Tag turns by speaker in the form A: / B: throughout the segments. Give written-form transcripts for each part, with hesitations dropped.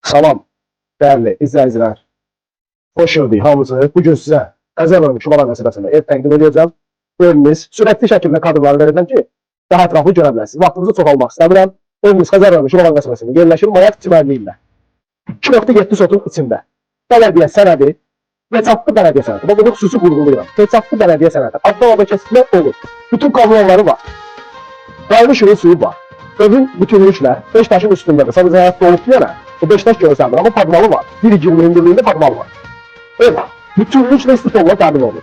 A: Salam, değerli izləyicilər. Xoş gördük hamınızı. Bugün sizə Əzərbaycan Şumalar məsələsində ev təqdim edəcəm. Evimiz sürətli şəkildə kadrları verəcəm ki, daha ətraflı görə biləsiniz. Vaxtınızı çoxalmaq istəmirəm. Evimiz Əzərbaycan Şumalar məsələsində yerləşir Mayaq çimərliyində. 2.7 sotun içində. Bələdiyyə sənədi və çaplı bələdiyyə sənədi. Bunu xüsusi vurğulayıram. Çaplı bələdiyyə sənədi. Avtomobil kəsitlər olur. Bütün qanunları var. Qaymış yolu suyu var. Evin bütünlüklə 5 daşın üstündədir. Sadəcə həyatda olub deyənə. O 5 daş görsəndir, amma padmalı var. 1-2 hündürlüyündə padmalı var. Evet, bütünlüklə istiqamla təmin olunur.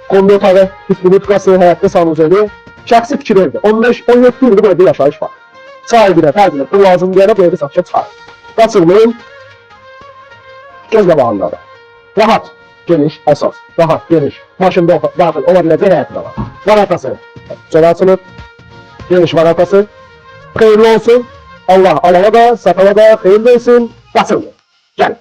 A: Kondo otağı, distributkası, həyatda sanuzeli, şəxsi fikir evdir. 15-17 ildir bu evdə yaşayış var. Sahibinə, tərzinə, pul lazım deyənə bu evi satışa çıxarır. Qaçırmayın, göz qabağındadır. Rahat, geniş, əsas, rahat, geniş, maşında daxil ola biləcək həyatı da var. Varatası, çölə açılır, geniş varatası, xeyirli olsun. Allah alana da, satana da xeyir versin, qaçırmayın. Gəlin.